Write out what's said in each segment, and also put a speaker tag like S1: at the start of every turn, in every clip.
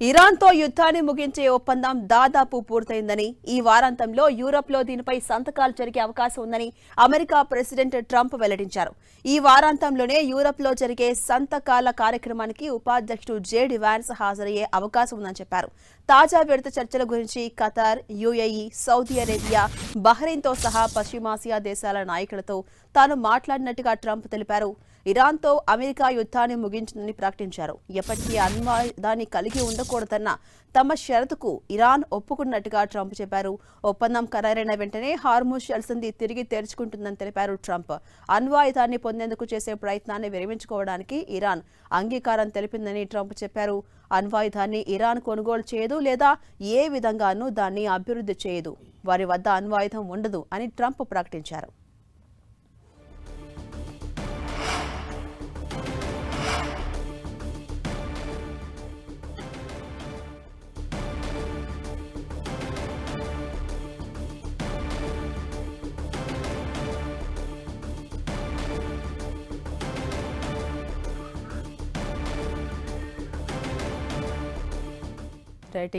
S1: ఇరాన్తో యుద్ధాన్ని ముగించే ఒప్పందం దాదాపు పూర్తయిందని, ఈ వారాంతంలో యూరప్లో దీనిపై సంతకాలు జరిగే అవకాశం ఉందని అమెరికా ప్రెసిడెంట్ ట్రంప్ వెల్లడించారు. ఈ వారాంతంలోనే యూరప్లో జరిగే సంతకాల కార్యక్రమానికి ఉపాధ్యక్షుడు జేడీ వాన్స్ హాజరయ్యే అవకాశం ఉందని చెప్పారు. తాజా విడత చర్చల గురించి ఖతార్, యుఏఈ, సౌదీ అరేబియా, బహ్రెయిన్తో సహా పశ్చిమాసియా దేశాల నాయకులతో తాను మాట్లాడినట్టుగా ట్రంప్ తెలిపారు. ఇరాన్తో అమెరికా యుద్ధాన్ని ముగించిందని ప్రకటించారు. ఎప్పటికీ అణ్వాయుధాన్ని కలిగి ఉండకూడదన్న తమ షరతుకు ఇరాన్ ఒప్పుకున్నట్టుగా ట్రంప్ చెప్పారు. ఒప్పందం ఖరారైన వెంటనే హార్ముజ్ జలసంధి తిరిగి తెరుచుకుంటుందని తెలిపారు ట్రంప్. అణ్వాయుధాన్ని పొందేందుకు చేసే ప్రయత్నాన్ని విరమించుకోవడానికి ఇరాన్ అంగీకారం తెలిపిందని ట్రంప్ చెప్పారు. అణ్వాయుధాన్ని ఇరాన్ కొనుగోలు చేయదు లేదా ఏ విధంగానూ దాన్ని అభివృద్ధి చేయదు. వారి వద్ద అణ్వాయుధం ఉండదు అని ట్రంప్ ప్రకటించారు.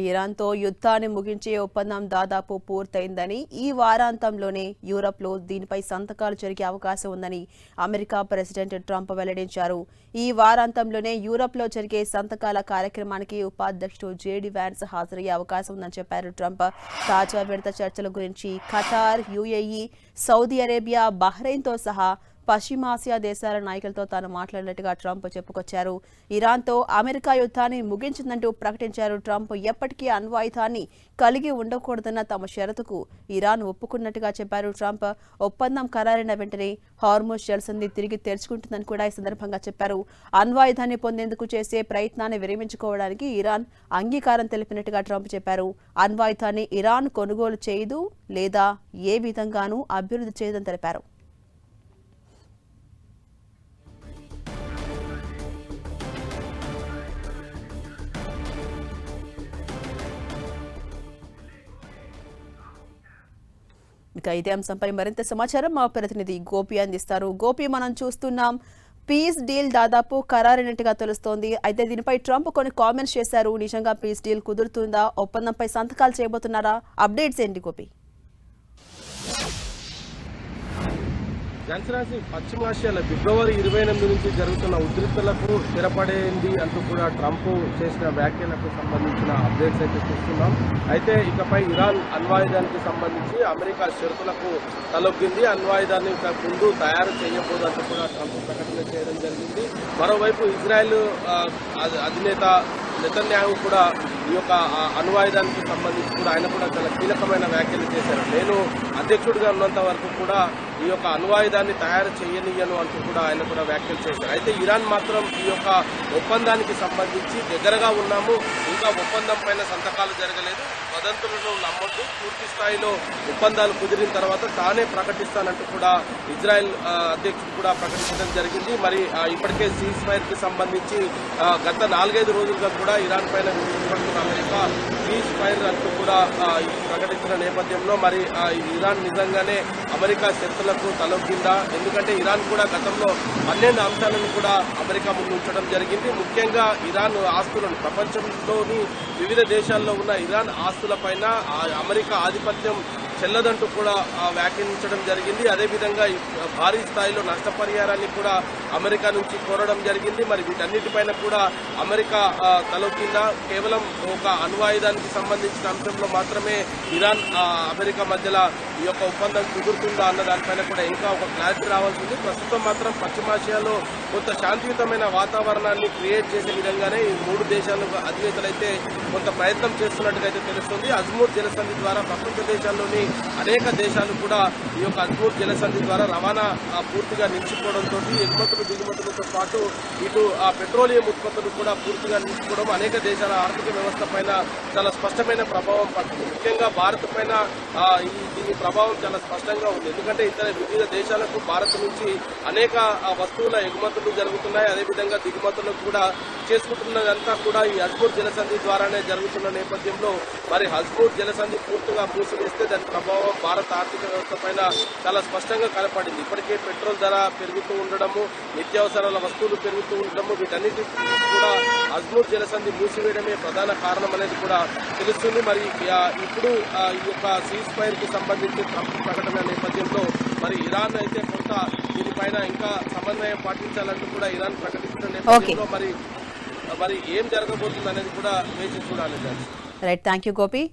S1: ఇరాన్తో యుద్ధాన్ని ముగించే ఒప్పందం దాదాపు పూర్తయిందని, ఈ వారాంతంలోనే యూరప్లో దీనిపై సంతకాలు జరిగే అవకాశం ఉందని అమెరికా ప్రెసిడెంట్ ట్రంప్ వెల్లడించారు. ఈ వారాంతంలోనే యూరప్లో జరిగే సంతకాల కార్యక్రమానికి ఉపాధ్యక్షుడు జేడీ వాన్స్ హాజరయ్యే అవకాశం ఉందని చెప్పారు ట్రంప్. తాజా విడత చర్చల గురించి ఖతార్, యుఏఈ, సౌదీ అరేబియా, బహ్రెయిన్తో సహా పశ్చిమాసియా దేశాల నాయకులతో తాను మాట్లాడినట్టుగా ట్రంప్ చెప్పుకొచ్చారు. ఇరాన్తో అమెరికా యుద్ధాన్ని ముగించిందంటూ ప్రకటించారు ట్రంప్. ఎప్పటికీ అణ్వాయుధాన్ని కలిగి ఉండకూడదన్న తమ షరతుకు ఇరాన్ ఒప్పుకున్నట్టుగా చెప్పారు ట్రంప్. ఒప్పందం ఖరారైన వెంటనే హార్ముజ్ జలసంధి తిరిగి తెరుచుకుంటుందని కూడా ఈ సందర్భంగా చెప్పారు. అణ్వాయుధాన్ని పొందేందుకు చేసే ప్రయత్నాన్ని విరమించుకోవడానికి ఇరాన్ అంగీకారం తెలిపినట్టుగా ట్రంప్ చెప్పారు. అణ్వాయుధాన్ని ఇరాన్ కొనుగోలు చేయదు లేదా ఏ విధంగానూ అభివృద్ధి చేయదని తెలిపారు. ఇక ఇదే అంశంపై మరింత సమాచారం మా ప్రతినిధి గోపి అందిస్తారు. గోపి, మనం చూస్తున్నాం పీస్ డీల్ దాదాపు ఖరారైనట్టుగా తెలుస్తోంది. అయితే దీనిపై ట్రంప్ కొన్ని కామెంట్స్ చేశారు. నిజంగా పీస్ డీల్ కుదురుతుందా? ఒప్పందంపై సంతకాలు చేయబోతున్నారా? అప్డేట్స్ ఏంటి గోపి?
S2: ఝాన్సీ, పశ్చిమాసియాలో ఫిబ్రవరి 28 నుంచి జరుగుతున్న ఉద్రిక్తలకు స్థిరపడేది అంటూ కూడా ట్రంప్ చేసిన వ్యాఖ్యలకు సంబంధించిన అప్డేట్స్ అయితే చూస్తున్నాం. అయితే ఇకపై ఇరాన్ అణ్వాయుధానికి సంబంధించి అమెరికా షరతులకు తలొగ్గింది. అణ్వాయుధాన్ని ముందు తయారు చేయబోదు అంటూ కూడా ట్రంప్ ప్రకటన చేయడం జరిగింది. మరోవైపు ఇజ్రాయెల్ అధినేత నెతన్యాహు కూడా ఈ యొక్క అణ్వాయుధానికి సంబంధించి కూడా ఆయన కూడా చాలా కీలకమైన వ్యాఖ్యలు చేశారు. నేను అధ్యక్షుడిగా ఉన్నంత వరకు కూడా ఈ యొక్క అణ్వాయుధాన్ని తయారు చేయనియను అంటూ కూడా ఆయన కూడా వ్యాఖ్యలు చేశారు. అయితే ఇరాన్ మాత్రం ఈ యొక్క ఒప్పందానికి సంబంధించి దగ్గరగా ఉన్నాము, ఇంకా ఒప్పందం పైన సంతకాలు జరగలేదు, వదంతులను నమ్మొద్దు, పూర్తి స్థాయిలో ఒప్పందాలు కుదిరిన తర్వాత తానే ప్రకటిస్తానంటూ కూడా ఇజ్రాయెల్ అధ్యక్షుడు కూడా ప్రకటించడం జరిగింది. మరి ఇప్పటికే సీజ్ ఫైర్ కి సంబంధించి గత 4-5 రోజులుగా కూడా ఇరాన్ పైన విధించబడుతున్న అమెరికా సీజ్ ఫైర్ అంటూ కూడా ప్రకటించిన నేపథ్యంలో మరి ఇరాన్ నిజంగానే అమెరికా శక్తులకు తలొగ్గిందా? ఎందుకంటే ఇరాన్ కూడా గతంలో 12 అంశాలను కూడా అమెరికా ముందు ఉంచడం జరిగింది. ముఖ్యంగా ఇరాన్ ఆస్తులను, ప్రపంచంలోని వివిధ దేశాల్లో ఉన్న ఇరాన్ ఆస్తులపైన అమెరికా ఆధిపత్యం చెల్లదంటూ కూడా వ్యాఖ్యానించడం జరిగింది. అదేవిధంగా భారీ స్థాయిలో నష్టపరిహారాన్ని కూడా అమెరికా నుంచి కోరడం జరిగింది. మరి వీటన్నిటిపైన కూడా అమెరికా తలొక్కిందా? కేవలం ఒక అణ్వాయుధానికి సంబంధించిన అంశంలో మాత్రమే ఇరాన్ అమెరికా మధ్యలో ఈ యొక్క ఒప్పందం కుదురుతుందా అన్న దానిపైన కూడా ఇంకా ఒక క్లారిటీ రావాల్సింది. ప్రస్తుతం మాత్రం పశ్చిమాసియాలో కొంత శాంతియుతమైన వాతావరణాన్ని క్రియేట్ చేసే విధంగానే ఈ 3 దేశాల అధినేతలైతే కొంత ప్రయత్నం చేస్తున్నట్టుగా అయితే తెలుస్తుంది. అజ్మూర్ జలసంధి ద్వారా ప్రపంచ దేశాల్లోని అనేక దేశాలు కూడా ఈ యొక్క అజ్మూర్ జలసంధి ద్వారా రవాణా పూర్తిగా నిలిచిపోవడంతో ఎగుమతులు దిగుమతులతో పాటు ఇటు పెట్రోలియం ఉత్పత్తులు కూడా పూర్తిగా నిలిచిపోవడం అనేక దేశాల ఆర్థిక వ్యవస్థ పైన చాలా స్పష్టమైన ప్రభావం పడుతుంది. ముఖ్యంగా భారత్ పైన దీని ప్రభావం చాలా స్పష్టంగా ఉంది. ఎందుకంటే వివిధ దేశాలకు భారత్ నుంచి అనేక వస్తువుల ఎగుమతులు జరుగుతున్నాయి. అదేవిధంగా దిగుమతులకు కూడా చేసుకుంటున్నదంతా కూడా ఈ అజ్మూర్ జలసంధి ద్వారానే జరుగుతున్న నేపథ్యంలో మరి అజ్మూర్ జలసంధి పూర్తిగా మూసివేస్తే దాని ప్రభావం భారత ఆర్థిక వ్యవస్థ పైన చాలా స్పష్టంగా కనపడింది. ఇప్పటికే పెట్రోల్ ధర పెరుగుతూ ఉండడము, నిత్యావసరాల వస్తువులు పెరుగుతూ ఉండడము, వీటన్నిటి కూడా అజ్మూర్ జలసంధి మూసివేయడమే ప్రధాన కారణం అనేది కూడా తెలుస్తుంది. మరి ఇప్పుడు ఈ యొక్క సీజ్ ఫైర్ కి సంబంధించి ట్రంప్ ప్రకటన నేపథ్యంలో మరి ఇరాన్ అయితే కొంత దీనిపైన ఇంకా సమన్వయం పాటించాలంటూ కూడా ఇరాన్ ప్రకటించిన నేపథ్యంలో మరి ఏం జరగబోతుంది అనేది కూడా వేచి చూడాలి.
S1: Right, thank you Gopi.